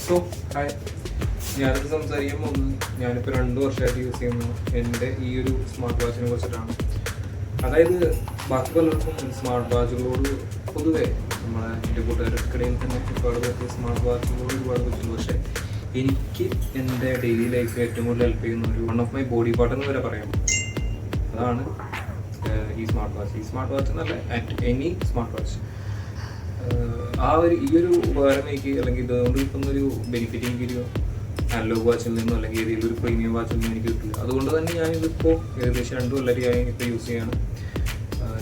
So hi, ഞാനിത് സംസാരിക്കാൻ പോകുന്നത് ഞാനിപ്പോൾ 2 വർഷമായിട്ട് യൂസ് ചെയ്യുന്ന എൻ്റെ ഈ ഒരു സ്മാർട്ട് വാച്ചിനെ കുറിച്ചിട്ടാണ്. അതായത് ബാക്കി പലർക്കും സ്മാർട്ട് വാച്ചുകളോട് പൊതുവെ നമ്മളെ എൻ്റെ കൂട്ടുകാർക്കിടയിൽ തന്നെ ഒരുപാട് പേർക്ക് സ്മാർട്ട് വാച്ചുകളോട് ഒരുപാട് പറ്റുന്നു. പക്ഷേ എനിക്ക് എൻ്റെ ഡെയിലി ലൈഫിൽ ഏറ്റവും കൂടുതൽ ഹെൽപ്പ് ചെയ്യുന്ന ഒരു one of my body part എന്ന് വരെ പറയാം. അതാണ് ഈ സ്മാർട്ട് വാച്ച്. ഈ സ്മാർട്ട് വാച്ച് എന്നല്ല, എനി സ്മാർട്ട് വാച്ച്. ഈ ഒരു ഉപകാരം എനിക്ക്, അല്ലെങ്കിൽ ഇതുകൊണ്ട് കിട്ടുന്നൊരു ബെനിഫിറ്റ് എനിക്കൊരു അനലോഗ് വാച്ചിൽ നിന്നും അല്ലെങ്കിൽ ഏതെങ്കിലും ഒരു പ്രീമിയം വാച്ചിൽ നിന്നും എനിക്ക് കിട്ടില്ല. അതുകൊണ്ട് തന്നെ ഞാനിതിപ്പോൾ ഏകദേശം 2 കൊല്ലമായി ഇപ്പോൾ യൂസ് ചെയ്യാണ്.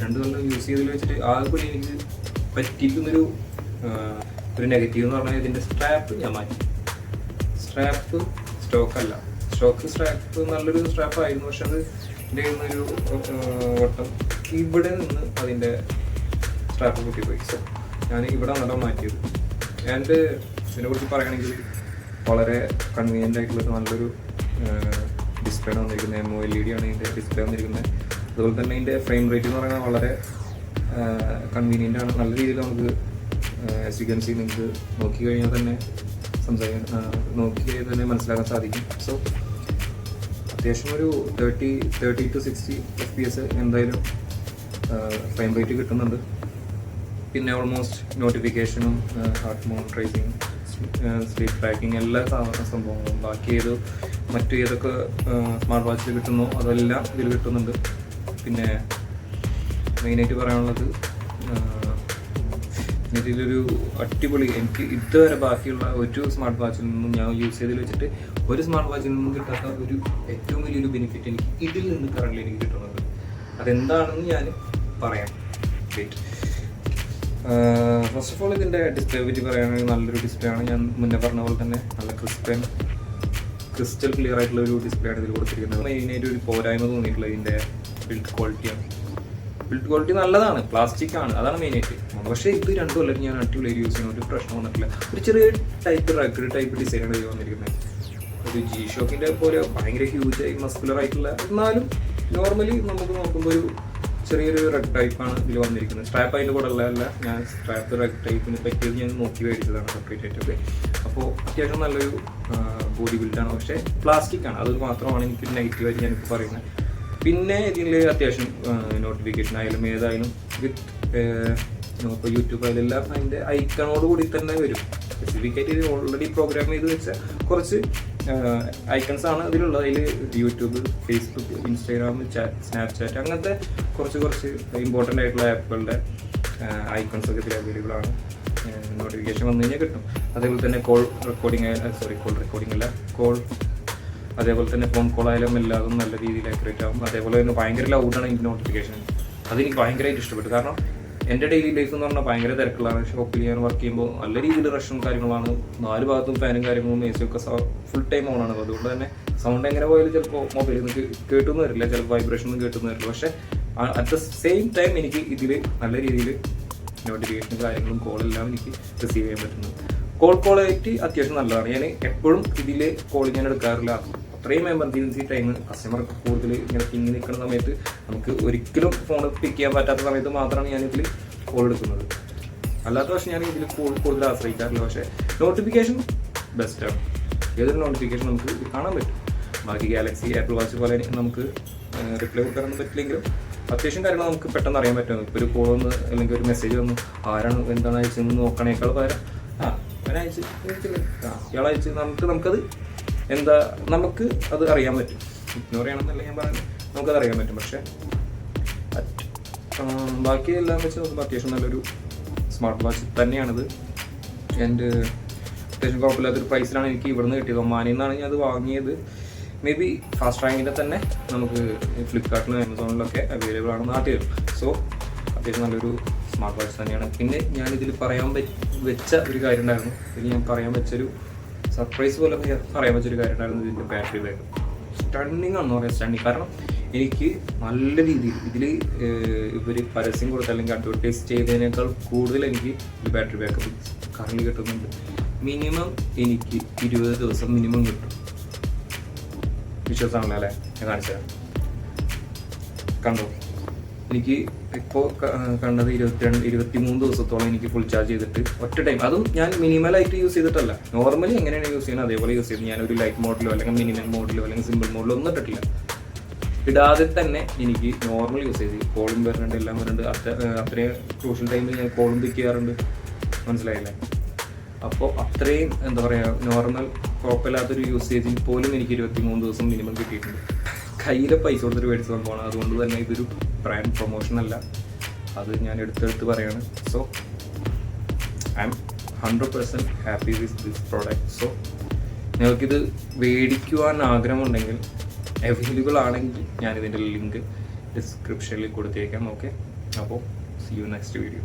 2 കൊല്ലം യൂസ് ചെയ്തതിൽ വെച്ചിട്ട് ആകെ എനിക്ക് പറ്റിക്കുന്നൊരു നെഗറ്റീവ് എന്ന് പറഞ്ഞാൽ ഇതിൻ്റെ സ്ട്രാപ്പ് ഞാൻ മാറ്റി. സ്ട്രാപ്പ് സ്റ്റോക്കല്ല, സ്ട്രാപ്പ് നല്ലൊരു സ്ട്രാപ്പായിരുന്നു. പക്ഷെ അത് എൻ്റെ ഒരു വട്ടം ഇവിടെ നിന്ന് അതിൻ്റെ സ്ട്രാപ്പ് പൊട്ടിപ്പോയി. സോ ഞാൻ ഇവിടെ നല്ല മാറ്റിയത്. ആൻഡ് ഇതിനെക്കുറിച്ച് പറയുകയാണെങ്കിൽ വളരെ കൺവീനിയൻ്റ് ആയിട്ടുള്ള നല്ലൊരു ഡിസ്പ്ലേ ആണ് വന്നിരിക്കുന്നത്. MOLED ആണ് ഇതിൻ്റെ ഡിസ്പ്ലേ വന്നിരിക്കുന്നത്. അതുപോലെ തന്നെ ഇതിൻ്റെ ഫ്രെയിം റേറ്റ് എന്ന് പറയുന്നത് വളരെ കൺവീനിയൻ്റ് ആണ്. നല്ല രീതിയിൽ നമുക്ക് എക്സ്പീരിയൻസ് നിങ്ങൾക്ക് നോക്കിക്കഴിഞ്ഞാൽ തന്നെ മനസ്സിലാക്കാൻ സാധിക്കും. സോ അത്യാവശ്യം ഒരു 30 to 60 FPS എന്തായാലും ഫ്രെയിം റേറ്റ് കിട്ടുന്നുണ്ട്. പിന്നെ ഓൾമോസ്റ്റ് നോട്ടിഫിക്കേഷനും ഹാർട്ട് മോണിറ്ററൈസിങ്, സ്ലീപ്പ് ട്രാക്കിങ് എല്ലാ സംഭവങ്ങളും ബാക്കി മറ്റു ഏതൊക്കെ സ്മാർട്ട് വാച്ചിൽ കിട്ടുന്നോ അതെല്ലാം ഇതിൽ കിട്ടുന്നുണ്ട്. പിന്നെ മെയിനായിട്ട് പറയാനുള്ളത്, ഇതിലൊരു അടിപൊളി, എനിക്ക് ഇതുവരെ ബാക്കിയുള്ള ഒരു സ്മാർട്ട് വാച്ചിൽ നിന്നും ഞാൻ യൂസ് ചെയ്തതിൽ വെച്ചിട്ട് ഒരു സ്മാർട്ട് വാച്ചിൽ നിന്നും കിട്ടാത്ത ഒരു ഏറ്റവും വലിയൊരു ബെനിഫിറ്റ് എനിക്ക് ഇതിൽ നിന്ന് കറൻറ്റ്ലി എനിക്ക് കിട്ടുന്നത്. അതെന്താണെന്ന് ഞാൻ പറയാം. ഫസ്റ്റ് ഓഫ് ഓൾ ഇതിൻ്റെ ഡിസ്പ്ലേ പറ്റി പറയുകയാണെങ്കിൽ നല്ലൊരു ഡിസ്പ്ലേ ആണ്. ഞാൻ മുന്നേ പറഞ്ഞ പോലെ തന്നെ നല്ല ക്രിസ്റ്റൽ ക്ലിയർ ആയിട്ടുള്ള ഒരു ഡിസ്പ്ലേ ആണ് ഇതിൽ കൊടുത്തിരിക്കുന്നത്. മെയിനായിട്ട് ഒരു പോരായ്മ തോന്നിയിട്ടുള്ളത് ഇതിൻ്റെ ബിൽഡ് ക്വാളിറ്റിയാണ്. ബിൽഡ് ക്വാളിറ്റി നല്ലതാണ്, പ്ലാസ്റ്റിക് ആണ്, അതാണ് മെയിനായിട്ട്. പക്ഷേ ഇത് 2 കൊല്ലം ഞാൻ അടിപൊളി യൂസ് ചെയ്യുന്ന ഒരു പ്രശ്നം വന്നിട്ടില്ല. ഒരു ചെറിയ ടൈപ്പ് ഡിസൈനാണ് ഇത് വന്നിരിക്കുന്നത്. ഒരു G-Shockന്റെ പോലെ ഭയങ്കര ഹ്യൂജായി മസ്കുലർ ആയിട്ടുള്ള, എന്നാലും നോർമലി നമുക്ക് നോക്കുമ്പോൾ ഒരു ചെറിയൊരു റെഡ് ടൈപ്പാണ് ഇതിൽ വന്നിരിക്കുന്നത്. സ്ട്രാപ്പ് അതിൻ്റെ കൂടെ ഉള്ളതല്ല, ഞാൻ സ്ട്രാപ്പ് റെഡ് ടൈപ്പിന് പറ്റിയത് ഞാൻ നോക്കി മേടിച്ചതാണ് സെപ്പറേറ്റ് ആയിട്ടൊക്കെ. അപ്പോൾ അത്യാവശ്യം നല്ലൊരു ബോഡി ബിൽഡാണ്. പക്ഷേ പ്ലാസ്റ്റിക് ആണ്, അത് മാത്രമാണ് എനിക്ക് നെഗറ്റീവായിട്ട് ഞാനിപ്പോൾ പറയുന്നത്. പിന്നെ ഇതിൽ അത്യാവശ്യം നോട്ടിഫിക്കേഷൻ ആയാലും ഏതായാലും വിത്ത് ഇപ്പോൾ യൂട്യൂബ് അതിലെല്ലാം അതിൻ്റെ ഐക്കണോട് കൂടി തന്നെ വരും. സ്പെസിഫിക്കായിട്ട് ഇത് ഓൾറെഡി പ്രോഗ്രാം ചെയ്ത് വെച്ച കുറച്ച് ഐക്കൺസ് ആണ് ഇതിലുള്ളത്. അതിൽ യൂട്യൂബ്, ഫേസ്ബുക്ക്, ഇൻസ്റ്റാഗ്രാം, സ്നാപ്ചാറ്റ് അങ്ങനത്തെ കുറച്ച് ഇമ്പോർട്ടൻ്റ് ആയിട്ടുള്ള ആപ്പുകളുടെ ഐക്കൺസ് ഒക്കെ ഇതിൽ അവൈലബിൾ ആണ്. നോട്ടിഫിക്കേഷൻ വന്നു കഴിഞ്ഞാൽ കിട്ടും. അതേപോലെ തന്നെ കോൾ അതേപോലെ തന്നെ ഫോൺ കോൾ ആയാലും എല്ലാതും നല്ല രീതിയിൽ ആക്യുറേറ്റ് ആകും. അതേപോലെ തന്നെ ഭയങ്കര ലൗഡാണ് എനിക്ക് നോട്ടിഫിക്കേഷൻ. അതെനിക്ക് ഭയങ്കരമായിട്ട് ഇഷ്ടപ്പെട്ടു. കാരണം എൻ്റെ ഡെയിലി ലൈഫ് എന്ന് പറഞ്ഞാൽ ഭയങ്കര തിരക്കുള്ളതാണ്. ഷോപ്പിൽ ഞാൻ വർക്ക് ചെയ്യുമ്പോൾ നല്ല രീതിയിൽ റഷും കാര്യങ്ങളാണ്. 4 ഭാഗത്തും ഫാനും കാര്യങ്ങളും AC ഒക്കെ ഫുൾ ടൈം ഓണാണ്. അതുകൊണ്ട് തന്നെ സൗണ്ട് എങ്ങനെ പോയാലും ചിലപ്പോൾ മൊബൈലിൽ നിന്ന് കേട്ടൊന്നും വരില്ല, ചിലപ്പോൾ വൈബ്രേഷനൊന്നും കേട്ടൊന്നും വരില്ല. പക്ഷേ അറ്റ് ദ സെയിം ടൈം എനിക്ക് ഇതിൽ നല്ല രീതിയിൽ നോട്ടിഫിക്കേഷനും കാര്യങ്ങളും കോളെല്ലാം എനിക്ക് റിസീവ് ചെയ്യാൻ പറ്റുന്നു. കോൾ ക്വാളിറ്റി അത്യാവശ്യം നല്ലതാണ്. ഞാൻ എപ്പോഴും ഇതിൽ കോൾ ഞാൻ എടുക്കാറില്ല. അത്രയും എമർജൻസി ടൈം കസ്റ്റമർക്ക് കൂടുതൽ ഇങ്ങനെ തിങ്ങി നിൽക്കുന്ന സമയത്ത് നമുക്ക് ഒരിക്കലും ഫോൺ പിക്ക് ചെയ്യാൻ പറ്റാത്ത സമയത്ത് മാത്രമാണ് ഞാൻ ഇതിൽ കോൾ എടുക്കുന്നത്. അല്ലാത്ത പക്ഷേ ഞാൻ ഇതിൽ കൂടുതൽ ആശ്രയിക്കാറില്ല. പക്ഷേ നോട്ടിഫിക്കേഷൻ ബെസ്റ്റാണ്. ഏതൊരു നോട്ടിഫിക്കേഷൻ നമുക്ക് ഇത് കാണാൻ പറ്റും. ബാക്കി ഗാലക്സി, ആപ്പിൾ വാച്ച് പോലെ നമുക്ക് റിപ്ലൈ കൊടുക്കാനൊന്നും പറ്റില്ലെങ്കിലും അത്യാവശ്യം കാര്യങ്ങൾ നമുക്ക് പെട്ടെന്ന് അറിയാൻ പറ്റും. ഇപ്പോൾ ഒരു കോൾ വന്ന് അല്ലെങ്കിൽ ഒരു മെസ്സേജ് വന്നു, ആരാണ് എന്താണ് അയച്ചതെന്ന് നോക്കണേക്കാൾ പകരം ഇയാളയച്ച് നമുക്കത് നമുക്ക് അത് അറിയാൻ പറ്റും. ഇഗ്നോർ ചെയ്യണമെന്നല്ല ഞാൻ പറയുന്നത്, നമുക്കത് അറിയാൻ പറ്റും. പക്ഷേ ബാക്കി എല്ലാം വെച്ച് നോക്കുമ്പോൾ അത്യാവശ്യം നല്ലൊരു സ്മാർട്ട് വാച്ച് തന്നെയാണിത്. ആൻഡ് അത്യാവശ്യം കുഴപ്പമില്ലാത്തൊരു പ്രൈസിലാണ് എനിക്ക് ഇവിടുന്ന് കിട്ടിയത്. ഒമാനിൽ നിന്നാണ് ഞാൻ അത് വാങ്ങിയത്. മേ ബി ഫാസ്റ്റ് റാങ്കിൻ്റെ തന്നെ നമുക്ക് ഫ്ലിപ്കാർട്ടിലും ആമസോണിലൊക്കെ അവൈലബിൾ ആണ് നാട്ടിൽ. സോ അത്യാവശ്യം നല്ലൊരു സ്മാർട്ട് വാച്ച് തന്നെയാണ്. പിന്നെ ഞാനിതിൽ പറയാൻ വെച്ച ഒരു കാര്യം ഉണ്ടായിരുന്നു. ഇതിൽ ഞാൻ പറയാൻ വെച്ചൊരു സർപ്രൈസ് പോലെ പറയാൻ വെച്ചൊരു കാര്യം ഉണ്ടായിരുന്നു. ഇതിൻ്റെ ബാറ്ററി ബാക്കപ്പ് സ്റ്റണ്ണിങ് ആണെന്ന് പറയാം. സ്റ്റണ്ണിങ് കാരണം എനിക്ക് നല്ല രീതിയിൽ ഇതിൽ ഇവർ പരസ്യം കൊടുത്ത അല്ലെങ്കിൽ അഡ്വർടൈസ് ചെയ്തതിനേക്കാൾ കൂടുതൽ എനിക്ക് ഈ ബാറ്ററി ബാക്കപ്പ് കറണ്ട് കിട്ടുന്നുണ്ട്. മിനിമം എനിക്ക് 20 ദിവസം മിനിമം കിട്ടും. വിശ്വാസമാണല്ലോ അല്ലേ? ഞാൻ കാണിച്ചു തരാം, കണ്ടോ. എനിക്ക് ഇപ്പോൾ കണ്ടത് 23 ദിവസത്തോളം എനിക്ക് ഫുൾ ചാർജ് ചെയ്തിട്ട് ഒറ്റ ടൈം, അതും ഞാൻ മിനിമലായിട്ട് യൂസ് ചെയ്തിട്ടല്ല, നോർമലി എങ്ങനെയാണ് യൂസ് ചെയ്യുന്നത് അതേപോലെ യൂസ് ചെയ്ത് ഞാനൊരു ലൈറ്റ് മോഡിലോ അല്ലെങ്കിൽ മിനിമം മോഡിലോ അല്ലെങ്കിൽ സിമ്പിൾ മോഡിലോ ഒന്നും ഇട്ടിട്ടില്ല. ഇടാതെ തന്നെ എനിക്ക് നോർമൽ യൂസ് ചെയ്ത് കോളും വരുന്നുണ്ട്, എല്ലാം വരുന്നുണ്ട്. അത്രയും ക്രൂഷ്യൽ ടൈമിൽ ഞാൻ കോളും പിക്ക് ചെയ്യാറുണ്ട്, മനസ്സിലായില്ലേ? അപ്പോൾ അത്രയും എന്താ പറയുക, നോർമൽ കുഴപ്പമില്ലാത്തൊരു യൂസേജിൽ പോലും എനിക്ക് 23 ദിവസം മിനിമം കിട്ടിയിട്ടുണ്ട്. കയ്യിലെ പൈസ കൊടുത്തിട്ട് മേടിച്ച സംഭവമാണ്. അതുകൊണ്ട് തന്നെ ഇതൊരു ബ്രാൻഡ് പ്രൊമോഷൻ അല്ല, അത് ഞാൻ എടുത്തെടുത്ത് പറയാണ്. So I M 100% happy with this product. So നിങ്ങൾക്കിത് മേടിക്കുവാൻ ആഗ്രഹമുണ്ടെങ്കിൽ, അവൈലബിൾ ആണെങ്കിൽ ഞാനിതിൻ്റെ ലിങ്ക് ഡിസ്ക്രിപ്ഷനിൽ കൊടുത്തേക്കാം. ഓക്കെ, അപ്പോൾ സീ യു നെക്സ്റ്റ് വീഡിയോ.